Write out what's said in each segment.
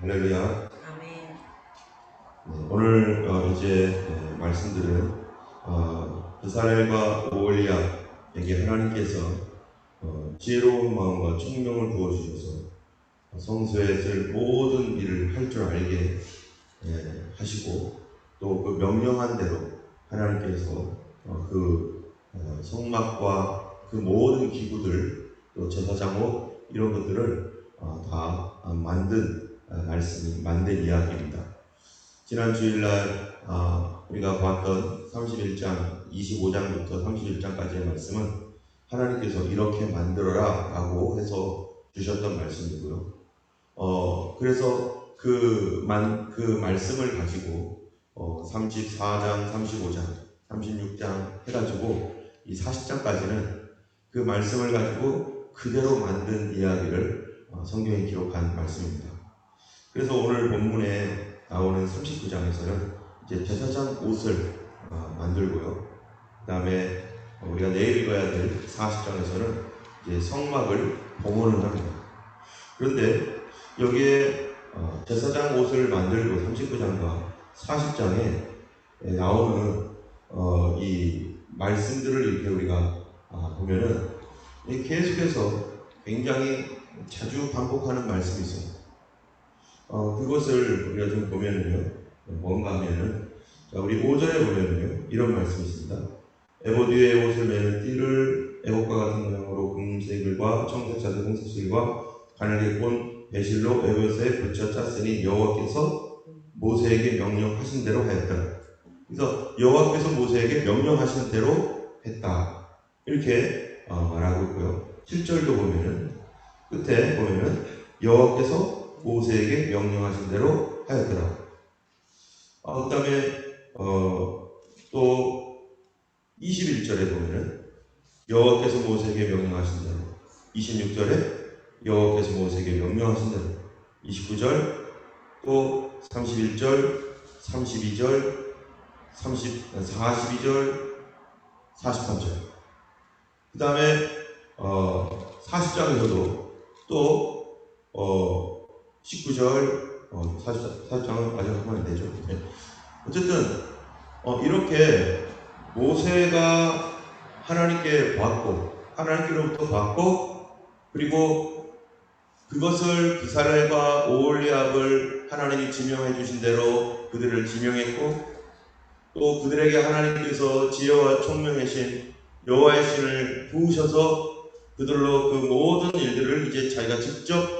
할렐루야. 아멘. 네, 오늘 말씀들은 베살렐과 오홀리압에게 하나님께서 지혜로운 마음과 총명을 부어주셔서 성소에 쓸 모든 일을 할 줄 알게 하시고, 또 그 명령한 대로 하나님께서 성막과 그 모든 기구들, 또 제사장옷 이런 것들을 다 만든 이야기입니다. 지난 주일날 우리가 봤던 31장 25장부터 31장까지의 말씀은 하나님께서 이렇게 만들어라 라고 해서 주셨던 말씀이고요. 그래서 그 말씀을 가지고 34장, 35장, 36장 해가지고 이 40장까지는 그 말씀을 가지고 그대로 만든 이야기를 성경에 기록한 말씀입니다. 그래서 오늘 본문에 나오는 39장에서는 이제 제사장 옷을 만들고요. 그 다음에 우리가 내일 읽어야 될 40장에서는 이제 성막을 봉헌을 합니다. 그런데 여기에 제사장 옷을 만들고 39장과 40장에 나오는 이 말씀들을 이렇게 우리가 보면은 계속해서 굉장히 자주 반복하는 말씀이 있어요. 그것을 우리가 좀 보면은요, 뭔가 하면은, 자, 우리 5절에 보면은요, 이런 말씀이 있습니다. 에봇 위에 옷을 매는 띠를 에봇과 같은 모양으로 금색을과 청색자색 홍색실과 가늘게 꼰 배실로 에봇에 붙여 짰으니 여호와께서 모세에게 명령하신 대로 하였다. 그래서 여호와께서 모세에게 명령하신 대로 했다. 이렇게 말하고 있고요. 7절도 보면은, 끝에 보면은 여호와께서 모세에게 명령하신 대로 하였더라. 그 다음에 또 21절에 보면은 여호와께서 모세에게 명령하신 대로, 26절에 여호와께서 모세에게 명령하신 대로, 29절, 또 31절, 32절, 42절, 43절. 그 다음에 40장에서도 또 19절, 40장은 아직 하면 안 되죠. 어쨌든 이렇게 모세가 하나님께 받고, 하나님께로부터 받고, 그리고 그것을 베살렐과 오홀리압을 하나님이 지명해 주신 대로 그들을 지명했고, 또 그들에게 하나님께서 지혜와 총명하신 여호와의 신을 부으셔서 그들로 그 모든 일들을 이제 자기가 직접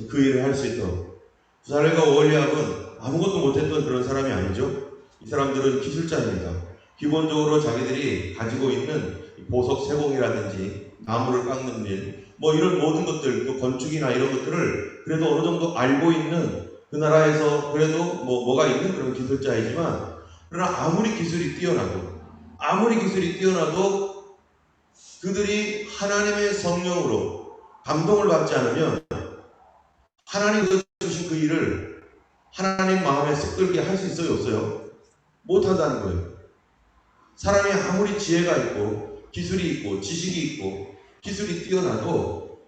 그 일을 할 수 있도록. 베살렐과 오홀리압은 아무것도 못했던 그런 사람이 아니죠. 이 사람들은 기술자입니다. 기본적으로 자기들이 가지고 있는 보석 세공이라든지 나무를 깎는 일, 뭐 이런 모든 것들, 또 건축이나 이런 것들을 그래도 어느 정도 알고 있는, 그 나라에서 그래도 뭐가 있는 그런 기술자이지만, 그러나 아무리 기술이 뛰어나도 그들이 하나님의 성령으로 감동을 받지 않으면 하나님 주신 그 일을 하나님 마음에 썩들게 할 수 있어요, 없어요? 못한다는 거예요. 사람이 아무리 지혜가 있고 기술이 있고 지식이 있고 기술이 뛰어나도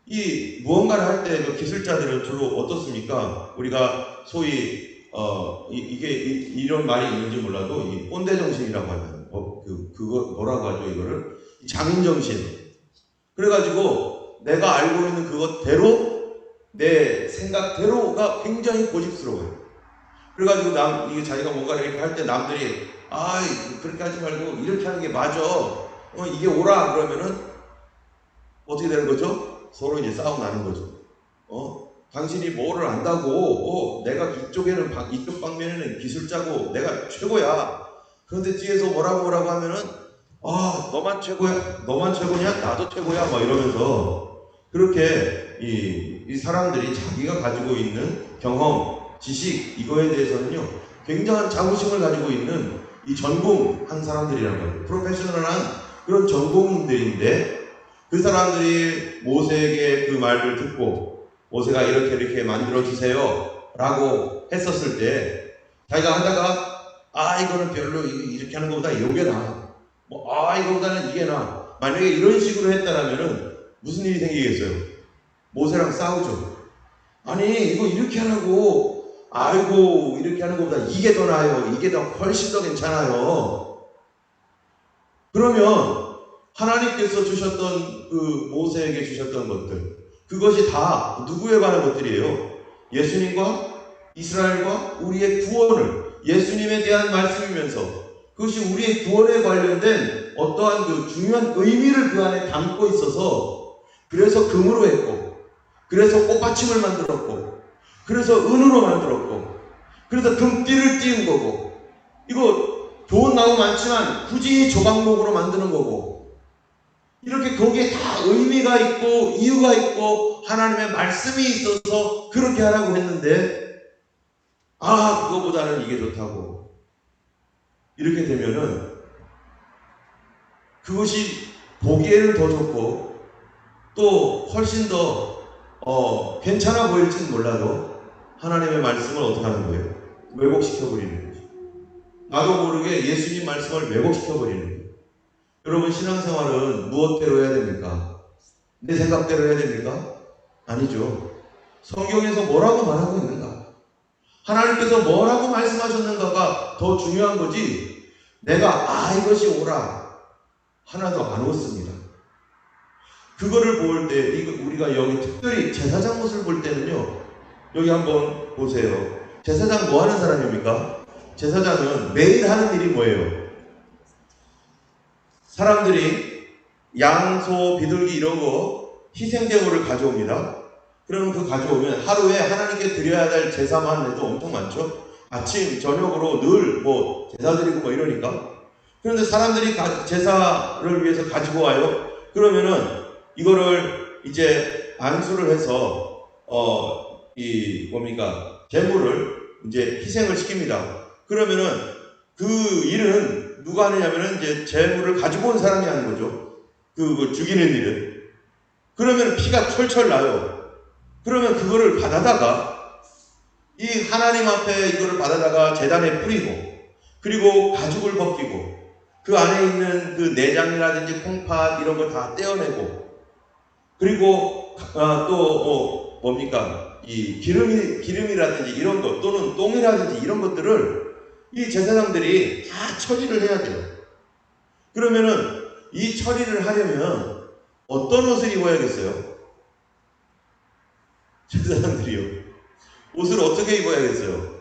이 무언가를 할 때 그 기술자들은 주로 어떻습니까? 우리가 소위 이런 말이 있는지 몰라도 이 꼰대 정신이라고 하는 그거 뭐라고 하죠? 이거를 장인 정신. 그래가지고 내가 알고 있는 그것대로 내 생각대로가 굉장히 고집스러워요. 그래가지고 이게 자기가 뭔가 이렇게 할 때 남들이 그렇게 하지 말고 이렇게 하는 게 맞아. 이게 옳아. 그러면은 어떻게 되는 거죠? 서로 이제 싸움 나는 거죠. 당신이 뭐를 안다고, 내가 이쪽 방면에는 기술자고 내가 최고야. 그런데 뒤에서 뭐라고 하면은 너만 최고야, 너만 최고냐, 나도 최고야, 막 이러면서 그렇게 이 사람들이 자기가 가지고 있는 경험, 지식 이거에 대해서는요 굉장한 자부심을 가지고 있는 이 전공한 사람들이라는 거예요. 프로페셔널한 그런 전공인들인데, 그 사람들이 모세에게 그 말을 듣고 모세가 이렇게 만들어 주세요 라고 했었을 때 자기가 하다가 이거는 별로 이렇게 하는 것보다 이게 나아, 이거보다는 이게 나아, 만약에 이런 식으로 했다라면은 무슨 일이 생기겠어요? 모세랑 싸우죠. 아니 이거 이렇게 하라고, 아이고 이렇게 하는 것보다 이게 더 나아요, 이게 더 훨씬 더 괜찮아요. 그러면 하나님께서 주셨던 그 모세에게 주셨던 것들, 그것이 다 누구에 관한 것들이에요? 예수님과 이스라엘과 우리의 구원을, 예수님에 대한 말씀이면서 그것이 우리의 구원에 관련된 어떠한 그 중요한 의미를 그 안에 담고 있어서, 그래서 금으로 했고, 그래서 꽃받침을 만들었고, 그래서 은으로 만들었고, 그래서 금띠를 띄운 거고, 이거 좋은 나무 많지만 굳이 조각목으로 만드는 거고, 이렇게 거기에 다 의미가 있고 이유가 있고 하나님의 말씀이 있어서 그렇게 하라고 했는데, 그거보다는 이게 좋다고 이렇게 되면은 그것이 보기에는 더 좋고 또 훨씬 더 괜찮아 보일지는 몰라도 하나님의 말씀을 어떻게 하는 거예요? 왜곡시켜버리는 거죠. 나도 모르게 예수님 말씀을 왜곡시켜버리는 거예요. 여러분, 신앙생활은 무엇대로 해야 됩니까? 내 생각대로 해야 됩니까? 아니죠. 성경에서 뭐라고 말하고 있는가? 하나님께서 뭐라고 말씀하셨는가가 더 중요한 거지, 내가 이것이 옳아 하나도 안 옳습니다. 그거를 볼 때 우리가 여기 특별히 제사장 모습을 볼 때는요, 여기 한번 보세요. 제사장 뭐 하는 사람입니까? 제사장은 매일 하는 일이 뭐예요? 사람들이 양, 소, 비둘기 이런 거 희생제물을 가져옵니다. 그러면 그 가져오면 하루에 하나님께 드려야 될 제사만 해도 엄청 많죠. 아침, 저녁으로 늘 제사 드리고 이러니까. 그런데 사람들이 제사를 위해서 가지고 와요. 그러면은 이거를 이제 안수를 해서 제물을 이제 희생을 시킵니다. 그러면은 그 일은 누가 하느냐면은 이제 제물을 가지고 온 사람이 하는 거죠. 그 죽이는 일은. 그러면 피가 철철 나요. 그러면 그거를 받아다가 이 하나님 앞에 이거를 받아다가 제단에 뿌리고, 그리고 가죽을 벗기고 그 안에 있는 그 내장이라든지 콩팥 이런 거 다 떼어내고, 그리고 또 이 기름이라든지 이런 것, 또는 똥이라든지 이런 것들을 이 제사장들이 다 처리를 해야 돼요. 그러면은 이 처리를 하려면 어떤 옷을 입어야겠어요? 제사장들이요. 옷을 어떻게 입어야겠어요?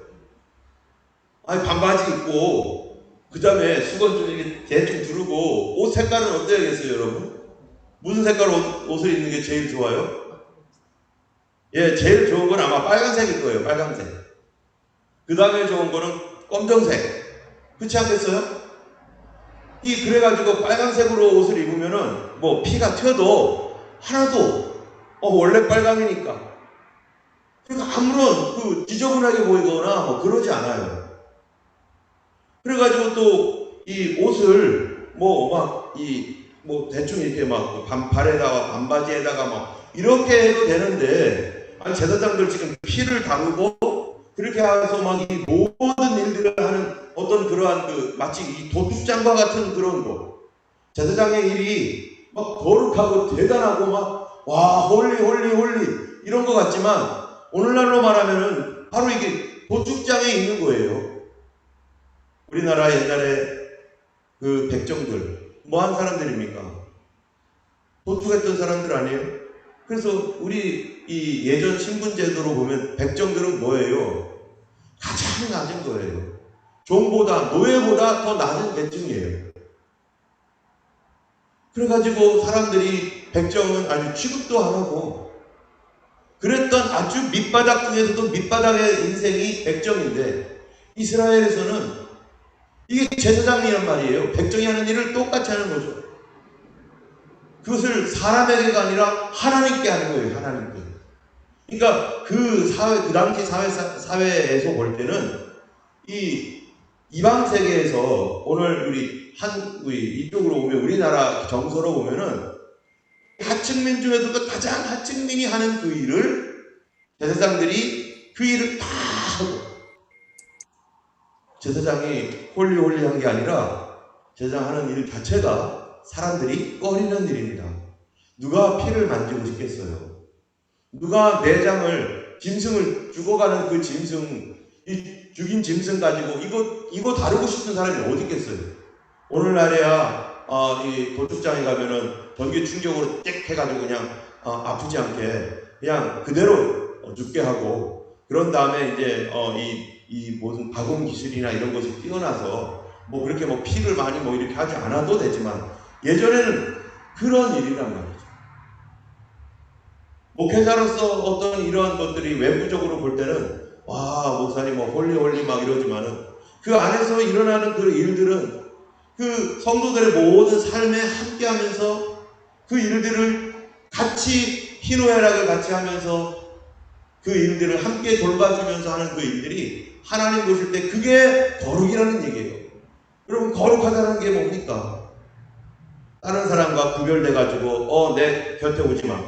반바지 입고, 그 다음에 수건 좀 이렇게 대충 두르고, 옷 색깔은 어때야겠어요, 여러분? 무슨 색깔 옷을 입는 게 제일 좋아요? 제일 좋은 건 아마 빨간색일 거예요, 빨간색. 그 다음에 좋은 거는 검정색. 그렇지 않겠어요? 그래가지고 빨간색으로 옷을 입으면은 피가 튀어도 하나도 원래 빨강이니까 그러니까 아무런 지저분하게 보이거나 그러지 않아요. 그래가지고 또 이 옷을 대충 이렇게 발에다가 반바지에다가 이렇게 해도 되는데, 제사장들 지금 피를 다루고 그렇게 해서 이 모든 일들을 하는 어떤 그러한 마치 이 도축장과 같은 그런 거, 제사장의 일이 거룩하고 대단하고 홀리 이런 것 같지만, 오늘날로 말하면은 바로 이게 도축장에 있는 거예요. 우리나라 옛날에 그 백정들 뭐 한 사람들입니까? 도축했던 사람들 아니에요? 그래서 우리 이 예전 신분제도로 보면 백정들은 뭐예요? 가장 낮은 거예요. 종보다, 노예보다 더 낮은 계층이에요. 그래가지고 사람들이 백정은 아주 취급도 안 하고, 그랬던 아주 밑바닥 중에서도 밑바닥의 인생이 백정인데, 이스라엘에서는 이게 제사장이란 말이에요. 백정이 하는 일을 똑같이 하는 거죠. 그것을 사람에게가 아니라 하나님께 하는 거예요. 하나님께. 그러니까 그 당시 사회에서 볼 때는 이 이방 세계에서 오늘 우리 이쪽으로 오면, 우리나라 정서로 보면은 하층민 중에서도 가장 하층민이 하는 그 일을 제사장들이 그 일을 다 하고, 제사장이 홀리홀리한 게 아니라 제사장 하는 일 자체가 사람들이 꺼리는 일입니다. 누가 피를 만지고 싶겠어요? 누가 내장을 짐승을 죽어가는 그 짐승, 이 죽인 짐승 가지고 이거 다루고 싶은 사람이 어디 있겠어요? 오늘날에야 이 도축장에 가면은 전기 충격으로 땡 해가지고 그냥 아프지 않게 그냥 그대로 죽게 하고, 그런 다음에 이제 이 무슨 가공 기술이나 이런 것이 뛰어나서 뭐 그렇게 뭐 피를 많이 뭐 이렇게 하지 않아도 되지만, 예전에는 그런 일이란 말이죠. 목회자로서 어떤 이러한 것들이 외부적으로 볼 때는 와, 목사님 뭐 홀리 막 이러지만은 그 안에서 일어나는 그 일들은 그 성도들의 모든 삶에 함께하면서 그 일들을 같이 희노애락을 같이 하면서 그 일들을 함께 돌봐주면서 하는 그 일들이 하나님 보실 때 그게 거룩이라는 얘기예요. 여러분, 거룩하다는 게 뭡니까? 다른 사람과 구별돼 가지고 내 곁에 오지 마.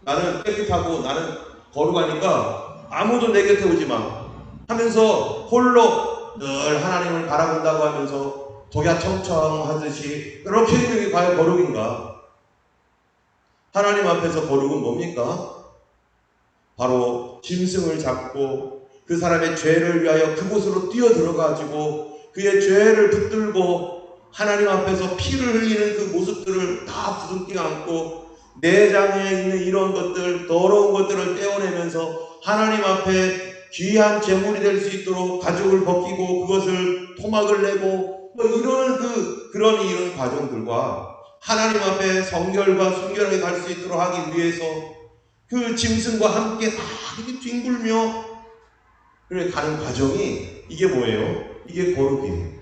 나는 깨끗하고 나는 거룩하니까 아무도 내 곁에 오지 마 하면서 홀로 늘 하나님을 바라본다고 하면서 독야청청하듯이 그렇게 있는 게 과연 거룩인가? 하나님 앞에서 거룩은 뭡니까? 바로 짐승을 잡고 그 사람의 죄를 위하여 그곳으로 뛰어들어가지고 그의 죄를 붙들고 하나님 앞에서 피를 흘리는 그 모습들을 다 부둥켜 안고 내장에 있는 이런 것들, 더러운 것들을 떼어내면서 하나님 앞에 귀한 제물이 될 수 있도록 가죽을 벗기고 그것을 토막을 내고 뭐 이런 그런 이런 과정들과 하나님 앞에 성결과 순결하게 갈 수 있도록 하기 위해서 그 짐승과 함께 다 이렇게 뒹굴며 그래 가는 과정이 이게 뭐예요? 이게 거룩이에요.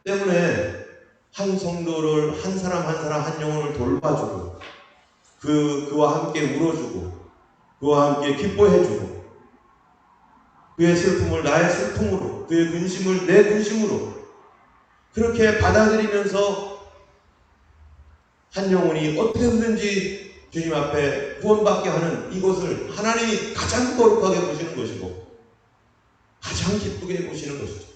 때문에 한 성도를 한 사람 한 영혼을 돌봐주고 그와 함께 울어주고 그와 함께 기뻐해주고 그의 슬픔을 나의 슬픔으로 그의 근심을 내 근심으로 그렇게 받아들이면서 한 영혼이 어떻게든지 주님 앞에 구원받게 하는 이것을 하나님이 가장 거룩하게 보시는 것이고 가장 기쁘게 보시는 것이죠.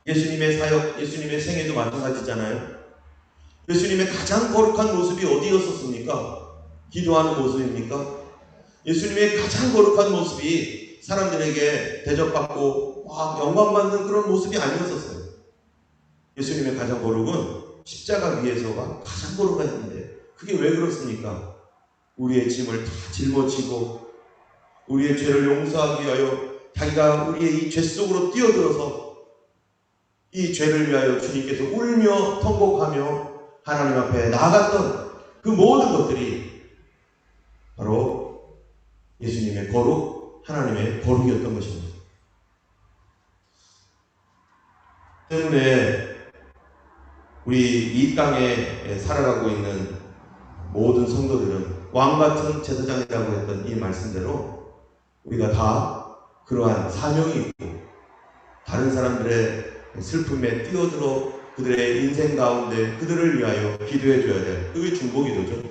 예수님의 사역, 예수님의 생애도 마찬가지잖아요. 예수님의 가장 거룩한 모습이 어디였었습니까? 기도하는 모습입니까? 예수님의 가장 거룩한 모습이 사람들에게 대접받고 영광받는 그런 모습이 아니었었어요. 예수님의 가장 거룩은 십자가 위에서가 가장 거룩했는데 그게 왜 그렇습니까? 우리의 짐을 다 짊어지고 우리의 죄를 용서하기 위하여 자기가 우리의 이 죄 속으로 뛰어들어서 이 죄를 위하여 주님께서 울며 통곡하며 하나님 앞에 나아갔던 그 모든 것들이 바로 예수님의 거룩, 하나님의 거룩이었던 것입니다. 때문에 우리 이 땅에 살아가고 있는 모든 성도들은 왕같은 제사장이라고 했던 이 말씀대로 우리가 다 그러한 사명이 있고 다른 사람들의 슬픔에 뛰어들어 그들의 인생 가운데 그들을 위하여 기도해 줘야 될 그게 중보기도죠.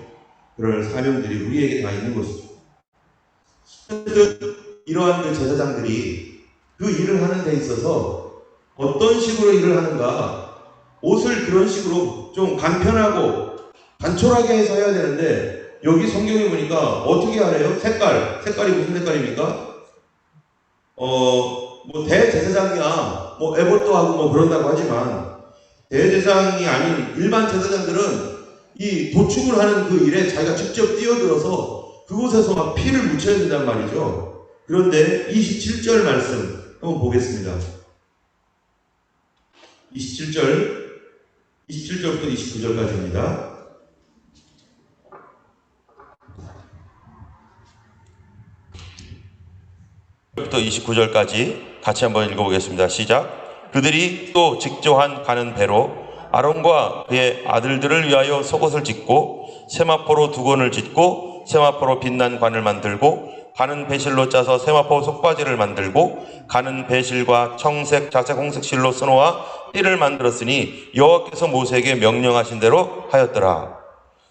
그럴 사명들이 우리에게 다 있는 것이죠. 이러한 그 제사장들이 그 일을 하는 데 있어서 어떤 식으로 일을 하는가, 옷을 그런 식으로 좀 간편하고 단촐하게 해서 해야 되는데 여기 성경에 보니까 어떻게 하래요? 색깔이 무슨 색깔입니까? 뭐 대제사장이야 뭐 에봇도 하고 뭐 그런다고 하지만 대제사장이 아닌 일반 제사장들은 이 도축을 하는 그 일에 자기가 직접 뛰어들어서 그곳에서 막 피를 묻혀야 된단 말이죠. 그런데 27절 말씀 한번 보겠습니다. 27절부터 29절까지입니다. 부터 29절까지 같이 한번 읽어보겠습니다. 시작. 그들이 또 직조한 가는 배로 아론과 그의 아들들을 위하여 속옷을 짓고 세마포로 두건을 짓고 세마포로 빛난 관을 만들고 가는 배실로 짜서 세마포 속바지를 만들고 가는 배실과 청색, 자색, 홍색 실로 써놓아 띠를 만들었으니 여호와께서 모세에게 명령하신 대로 하였더라.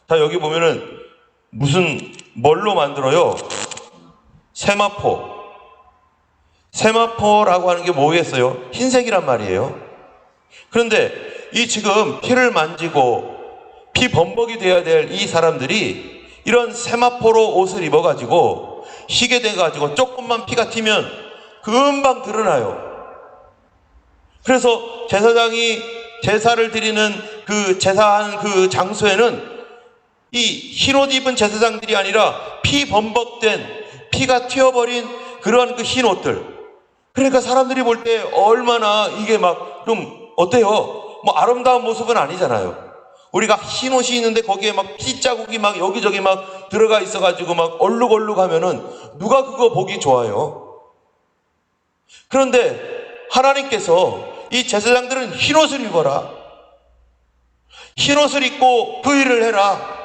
자, 여기 보면은 뭘로 만들어요? 세마포라고 하는 게 뭐겠어요? 흰색이란 말이에요. 그런데 이 지금 피를 만지고 피 범벅이 되어야 될 이 사람들이 이런 세마포로 옷을 입어가지고 희게 돼가지고 조금만 피가 튀면 금방 드러나요. 그래서 제사장이 제사를 드리는 그 제사하는 그 장소에는 이 흰옷 입은 제사장들이 아니라 피 범벅된, 피가 튀어버린 그러한 그 흰옷들. 그러니까 사람들이 볼 때 얼마나 이게 막 좀 어때요? 뭐 아름다운 모습은 아니잖아요. 우리가 흰옷이 있는데 거기에 막 피자국이 막 여기저기 막 들어가 있어가지고 막 얼룩얼룩 하면은 누가 그거 보기 좋아요? 그런데 하나님께서 이 제사장들은 흰옷을 입어라, 흰옷을 입고 그 일을 해라.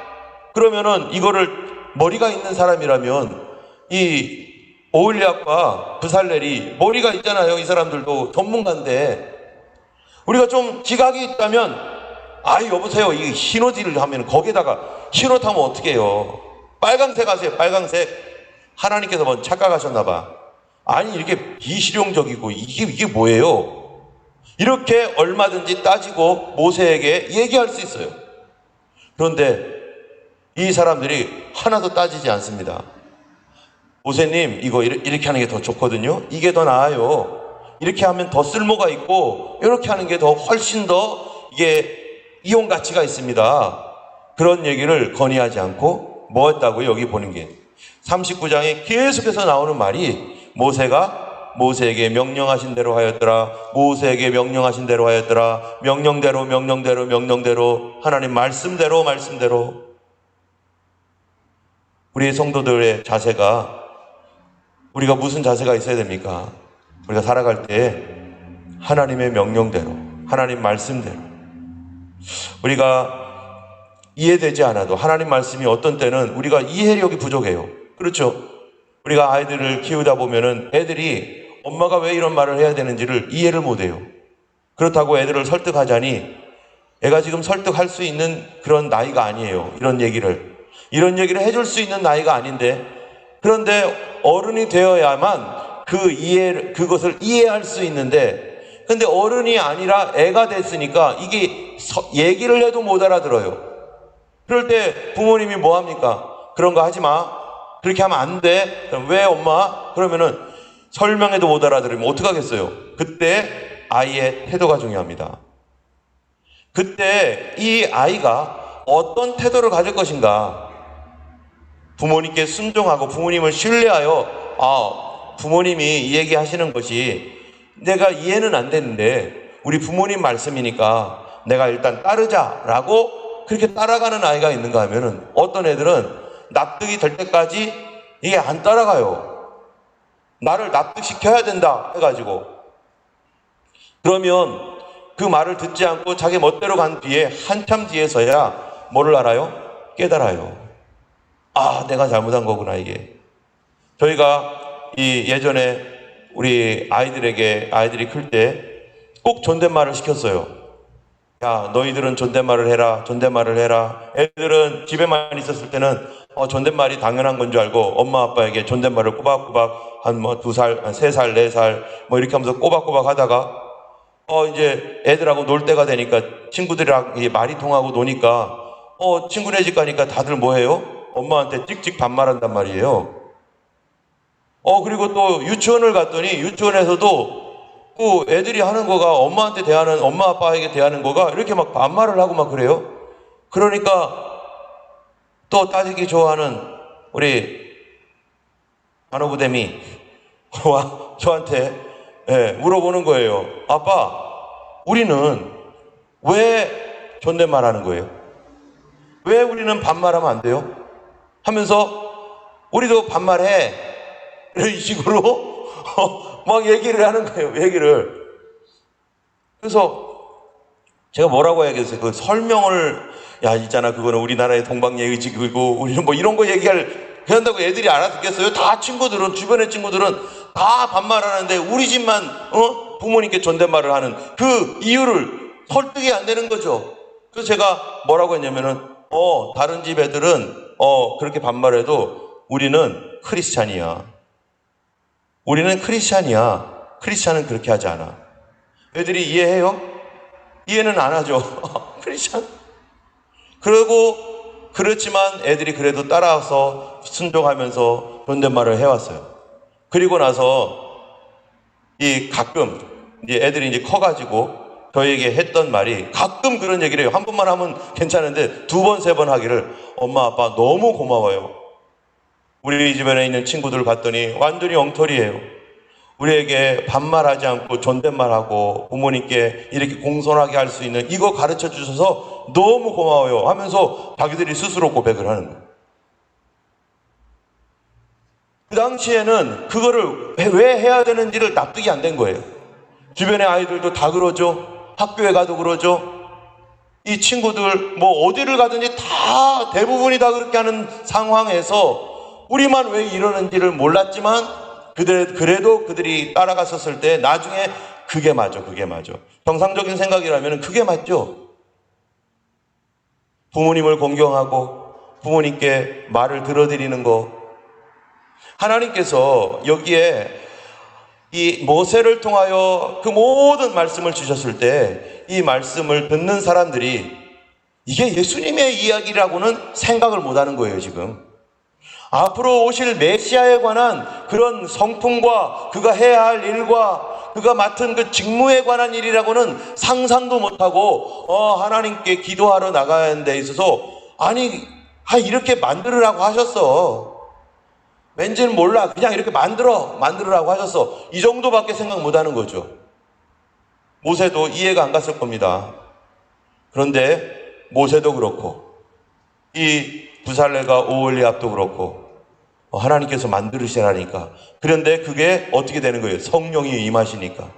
그러면은 이거를 머리가 있는 사람이라면 이 오일리압과 브살렐이 머리가 있잖아요. 이 사람들도 전문가인데 우리가 좀 지각이 있다면 여보세요, 이 흰옷을 하면 거기에다가 흰옷 하면 어떻게 해요? 빨강색 하세요. 빨강색. 하나님께서 뭔 착각하셨나 봐. 아니 이렇게 비실용적이고 이게 뭐예요? 이렇게 얼마든지 따지고 모세에게 얘기할 수 있어요. 그런데 이 사람들이 하나도 따지지 않습니다. 모세님, 이거 이렇게 하는 게 더 좋거든요. 이게 더 나아요. 이렇게 하면 더 쓸모가 있고 이렇게 하는 게 더 훨씬 더 이게 이용 가치가 있습니다. 그런 얘기를 건의하지 않고 뭐 했다고요? 여기 보는 게 39장에 계속해서 나오는 말이 모세가 모세에게 명령하신 대로 하였더라. 모세에게 명령하신 대로 하였더라. 명령대로 하나님 말씀대로. 우리 성도들의 자세가, 우리가 무슨 자세가 있어야 됩니까? 우리가 살아갈 때 하나님의 명령대로, 하나님 말씀대로. 우리가 이해되지 않아도 하나님 말씀이 어떤 때는 우리가 이해력이 부족해요. 그렇죠? 우리가 아이들을 키우다 보면은 애들이 엄마가 왜 이런 말을 해야 되는지를 이해를 못해요. 그렇다고 애들을 설득하자니 애가 지금 설득할 수 있는 그런 나이가 아니에요. 이런 얘기를 해줄 수 있는 나이가 아닌데, 그런데 어른이 되어야만 그것을 이해할 수 있는데, 근데 어른이 아니라 애가 됐으니까 이게 얘기를 해도 못 알아들어요. 그럴 때 부모님이 뭐 합니까? 그런 거 하지 마. 그렇게 하면 안 돼. 그럼 왜 엄마? 그러면은 설명해도 못 알아들으면 어떡하겠어요? 그때 아이의 태도가 중요합니다. 그때 이 아이가 어떤 태도를 가질 것인가? 부모님께 순종하고 부모님을 신뢰하여 부모님이 이 얘기하시는 것이 내가 이해는 안 되는데 우리 부모님 말씀이니까 내가 일단 따르자라고 그렇게 따라가는 아이가 있는가 하면은, 어떤 애들은 납득이 될 때까지 이게 안 따라가요. 나를 납득시켜야 된다 해가지고. 그러면 그 말을 듣지 않고 자기 멋대로 간 뒤에 한참 뒤에서야 뭐를 알아요? 깨달아요. 내가 잘못한 거구나 이게. 저희가 예전에 우리 아이들이 클 때 꼭 존댓말을 시켰어요. 야, 너희들은 존댓말을 해라. 애들은 집에만 있었을 때는 존댓말이 당연한 건 줄 알고 엄마 아빠에게 존댓말을 꼬박꼬박 한 2살, 3살, 4살 이렇게 하면서 꼬박꼬박 하다가 이제 애들하고 놀 때가 되니까 친구들이랑 말이 통하고 노니까 친구네 집 가니까 다들 뭐 해요? 엄마한테 찍찍 반말한단 말이에요. 그리고 또 유치원을 갔더니 유치원에서도 그 애들이 하는 거가 엄마 아빠에게 대하는 거가 이렇게 막 반말을 하고 막 그래요. 그러니까 또 따지기 좋아하는 우리 간호부대미 저한테 물어보는 거예요. 아빠, 우리는 왜 존댓말 하는 거예요? 왜 우리는 반말하면 안 돼요? 하면서 우리도 반말해. 이런 식으로 막 얘기를 하는 거예요. 그래서 제가 뭐라고 해야겠어요? 그 설명을, 있잖아, 그거는 우리나라의 동방예의지기고 우리는 이런 거 한다고 애들이 알아듣겠어요? 다 주변의 친구들은 다 반말하는데 우리 집만 부모님께 존댓말을 하는 그 이유를 설득이 안 되는 거죠. 그래서 제가 뭐라고 했냐면은 다른 집 애들은 그렇게 반말해도 우리는 크리스찬이야. 크리스찬은 그렇게 하지 않아. 애들이 이해해요? 이해는 안 하죠. 크리스찬? 그리고 그렇지만 애들이 그래도 따라와서 순종하면서 존댓말을 해왔어요. 그리고 나서 가끔 이제 애들이 이제 커가지고 저에게 했던 말이, 가끔 그런 얘기를 해요. 한 번만 하면 괜찮은데 두 번, 세 번 하기를, 엄마, 아빠 너무 고마워요. 우리 주변에 있는 친구들 봤더니 완전히 엉터리예요. 우리에게 반말하지 않고 존댓말하고 부모님께 이렇게 공손하게 할 수 있는 이거 가르쳐 주셔서 너무 고마워요 하면서 자기들이 스스로 고백을 하는 거예요. 그 당시에는 그거를 왜 해야 되는지를 납득이 안 된 거예요. 주변의 아이들도 다 그러죠. 학교에 가도 그러죠. 이 친구들 뭐 어디를 가든지 다 대부분이 다 그렇게 하는 상황에서 우리만 왜 이러는지를 몰랐지만 그래도 그들이 따라갔었을 때 나중에 그게 맞아. 정상적인 생각이라면 그게 맞죠. 부모님을 공경하고 부모님께 말을 들어드리는 거. 하나님께서 여기에 이 모세를 통하여 그 모든 말씀을 주셨을 때 이 말씀을 듣는 사람들이 이게 예수님의 이야기라고는 생각을 못하는 거예요. 지금 앞으로 오실 메시아에 관한 그런 성품과 그가 해야 할 일과 그가 맡은 그 직무에 관한 일이라고는 상상도 못하고 하나님께 기도하러 나가는 데 있어서 이렇게 만들으라고 하셨어. 왠지는 몰라. 그냥 이렇게 만들으라고 하셨어. 이 정도밖에 생각 못하는 거죠. 모세도 이해가 안 갔을 겁니다. 그런데 모세도 그렇고 이 부살레가 오홀리압도 그렇고 하나님께서 만들으시라니까. 그런데 그게 어떻게 되는 거예요? 성령이 임하시니까.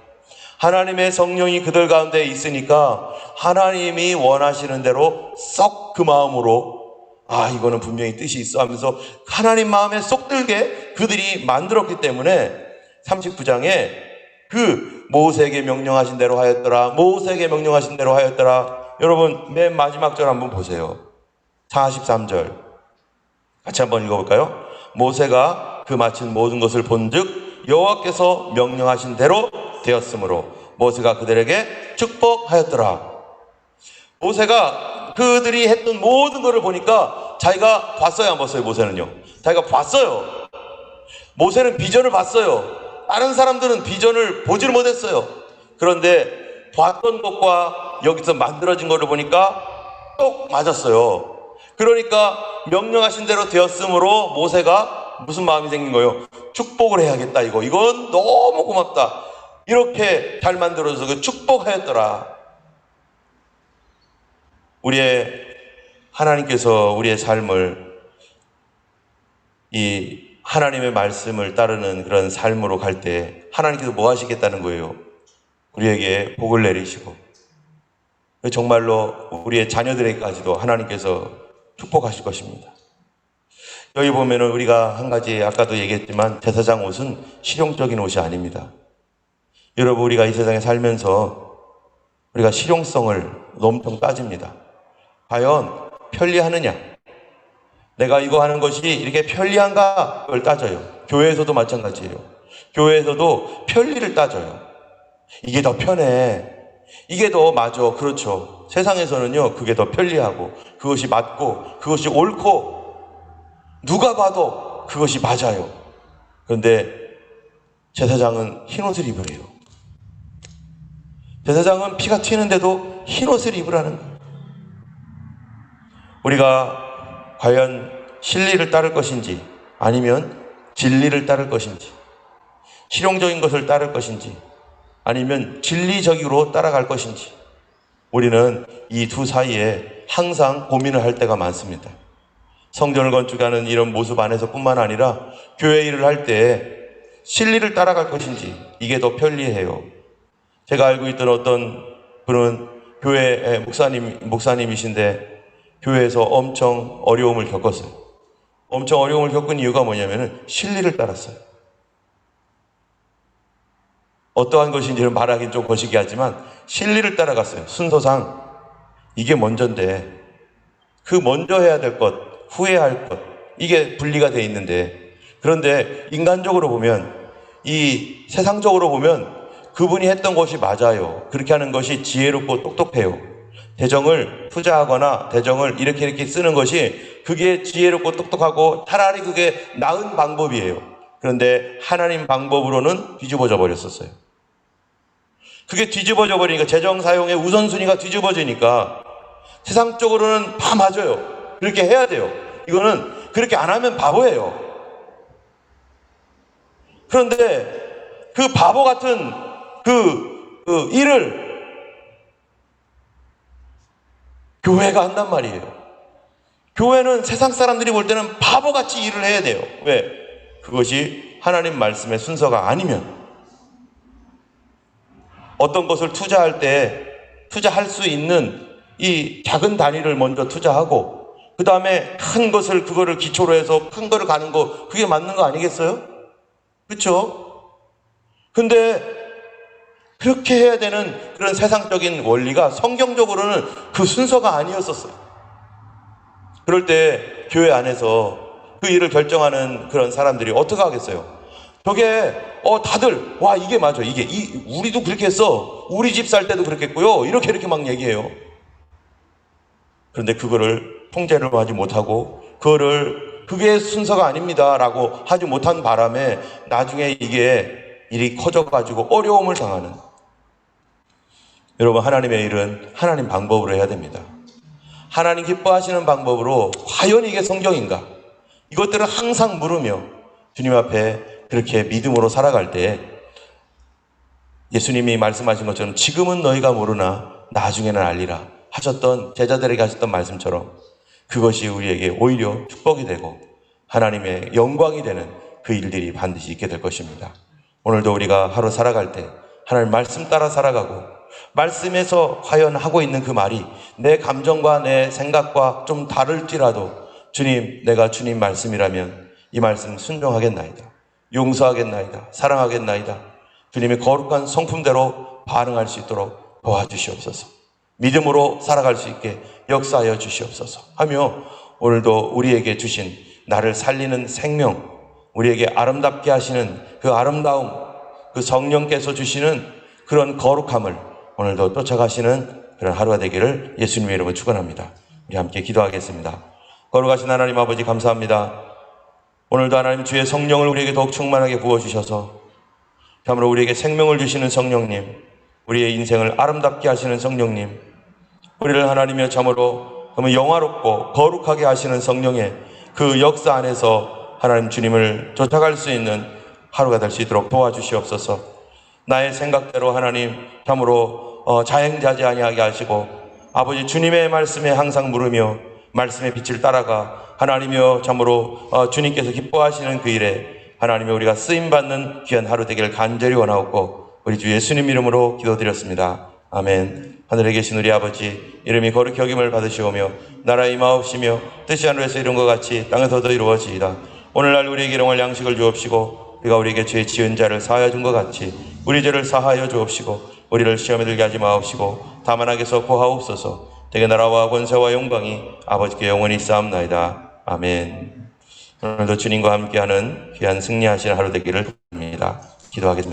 하나님의 성령이 그들 가운데 있으니까 하나님이 원하시는 대로 썩 그 마음으로 이거는 분명히 뜻이 있어 하면서 하나님 마음에 쏙 들게 그들이 만들었기 때문에 39장에 그 모세에게 명령하신 대로 하였더라. 여러분 맨 마지막 절 한번 보세요. 43절 같이 한번 읽어볼까요? 모세가 그 마친 모든 것을 본즉 여호와께서 명령하신 대로 되었으므로 모세가 그들에게 축복하였더라. 모세가 그들이 했던 모든 것을 보니까 자기가 봤어요, 안 봤어요? 모세는요, 자기가 봤어요. 모세는 비전을 봤어요. 다른 사람들은 비전을 보지를 못했어요. 그런데 봤던 것과 여기서 만들어진 것을 보니까 똑 맞았어요. 그러니까 명령하신 대로 되었으므로 모세가 무슨 마음이 생긴 거예요? 축복을 해야겠다. 이건 너무 고맙다. 이렇게 잘 만들어서 그 축복하였더라. 하나님께서 우리의 삶을 이 하나님의 말씀을 따르는 그런 삶으로 갈 때 하나님께서 뭐 하시겠다는 거예요? 우리에게 복을 내리시고 정말로 우리의 자녀들에게까지도 하나님께서 축복하실 것입니다. 여기 보면은 우리가 한 가지 아까도 얘기했지만 제사장 옷은 실용적인 옷이 아닙니다. 여러분, 우리가 이 세상에 살면서 우리가 실용성을 엄청 따집니다. 과연 편리하느냐? 내가 이거 하는 것이 이렇게 편리한가? 그걸 따져요. 교회에서도 마찬가지예요. 교회에서도 편리를 따져요. 이게 더 편해. 이게 더 맞아. 그렇죠. 세상에서는요, 그게 더 편리하고 그것이 맞고 그것이 옳고 누가 봐도 그것이 맞아요. 그런데 제사장은 흰옷을 입으래요. 제사장은 피가 튀는데도 흰옷을 입으라는 거예요. 우리가 과연 진리를 따를 것인지 아니면 진리를 따를 것인지, 실용적인 것을 따를 것인지 아니면 진리적으로 따라갈 것인지, 우리는 이 두 사이에 항상 고민을 할 때가 많습니다. 성전을 건축하는 이런 모습 안에서 뿐만 아니라 교회 일을 할 때 진리를 따라갈 것인지, 이게 더 편리해요. 제가 알고 있던 어떤 분은 교회 목사님이신데 교회에서 엄청 어려움을 겪었어요. 엄청 어려움을 겪은 이유가 뭐냐면은 진리를 따랐어요. 어떠한 것인지는 말하긴 좀 거시기 하지만 진리를 따라갔어요. 순서상 이게 먼저인데 그 먼저 해야 될 것, 후회해야 할 것, 이게 분리가 돼 있는데, 그런데 인간적으로 보면, 이 세상적으로 보면 그분이 했던 것이 맞아요. 그렇게 하는 것이 지혜롭고 똑똑해요. 대정을 투자하거나 대정을 이렇게 쓰는 것이 그게 지혜롭고 똑똑하고 차라리 그게 나은 방법이에요. 그런데 하나님 방법으로는 뒤집어져 버렸었어요. 그게 뒤집어져 버리니까 재정 사용의 우선순위가 뒤집어지니까 세상적으로는 다 맞아요. 그렇게 해야 돼요. 이거는 그렇게 안 하면 바보예요. 그런데 그 바보 같은 그 일을 교회가 한단 말이에요. 교회는 세상 사람들이 볼 때는 바보같이 일을 해야 돼요. 왜? 그것이 하나님 말씀의 순서가 아니면 어떤 것을 투자할 때 투자할 수 있는 이 작은 단위를 먼저 투자하고 그 다음에 큰 것을 그거를 기초로 해서 큰 거를 가는 거 그게 맞는 거 아니겠어요? 그렇죠? 근데 그렇게 해야 되는 그런 세상적인 원리가 성경적으로는 그 순서가 아니었었어요. 그럴 때 교회 안에서 그 일을 결정하는 그런 사람들이 어떻게 하겠어요? 저게 다들 와 이게 맞아 이게 우리도 그렇게 했어 우리 집 살 때도 그렇게 했고요 이렇게 막 얘기해요. 그런데 그거를 통제를 하지 못하고 그게 순서가 아닙니다 라고 하지 못한 바람에 나중에 이게 일이 커져가지고 어려움을 당하는. 여러분 하나님의 일은 하나님 방법으로 해야 됩니다. 하나님 기뻐하시는 방법으로 과연 이게 성경인가? 이것들을 항상 물으며 주님 앞에 그렇게 믿음으로 살아갈 때 예수님이 말씀하신 것처럼 지금은 너희가 모르나 나중에는 알리라 하셨던 제자들에게 하셨던 말씀처럼 그것이 우리에게 오히려 축복이 되고 하나님의 영광이 되는 그 일들이 반드시 있게 될 것입니다. 오늘도 우리가 하루 살아갈 때 하나님 말씀 따라 살아가고 말씀에서 과연 하고 있는 그 말이 내 감정과 내 생각과 좀 다를지라도 주님 내가 주님 말씀이라면 이 말씀 순종하겠나이다. 용서하겠나이다. 사랑하겠나이다. 주님의 거룩한 성품대로 반응할 수 있도록 도와주시옵소서. 믿음으로 살아갈 수 있게 역사하여 주시옵소서 하며 오늘도 우리에게 주신 나를 살리는 생명, 우리에게 아름답게 하시는 그 아름다움, 그 성령께서 주시는 그런 거룩함을 오늘도 쫓아가시는 그런 하루가 되기를 예수님의 이름으로 축원합니다. 우리 함께 기도하겠습니다. 거룩하신 하나님 아버지 감사합니다. 오늘도 하나님 주의 성령을 우리에게 더욱 충만하게 부어주셔서 참으로 우리에게 생명을 주시는 성령님, 우리의 인생을 아름답게 하시는 성령님, 우리를 하나님의 참으로 영화롭고 거룩하게 하시는 성령의 그 역사 안에서 하나님 주님을 쫓아갈 수 있는 하루가 될 수 있도록 도와주시옵소서. 나의 생각대로 하나님 참으로 자행자지 아니하게 하시고 아버지 주님의 말씀에 항상 물으며 말씀의 빛을 따라가 하나님이여 참으로 주님께서 기뻐하시는 그 일에 하나님이 우리가 쓰임받는 귀한 하루 되기를 간절히 원하옵고 우리 주 예수님 이름으로 기도드렸습니다. 아멘. 하늘에 계신 우리 아버지 이름이 거룩히 여김을 받으시오며 나라 임하옵시며 뜻이 하늘에서 이룬 것 같이 땅에서도 이루어지이다. 오늘날 우리에게 일용할 양식을 주옵시고 우리가 우리에게 죄 지은 자를 사하여 준 것 같이 우리 죄를 사하여 주옵시고 우리를 시험에 들게 하지 마옵시고 다만 악에서 구하옵소서. 대개 나라와 권세와 영광이 아버지께 영원히 쌓옵나이다. 아멘. 오늘도 주님과 함께하는 귀한 승리하시는 하루 되기를 바랍니다. 기도하겠습니다.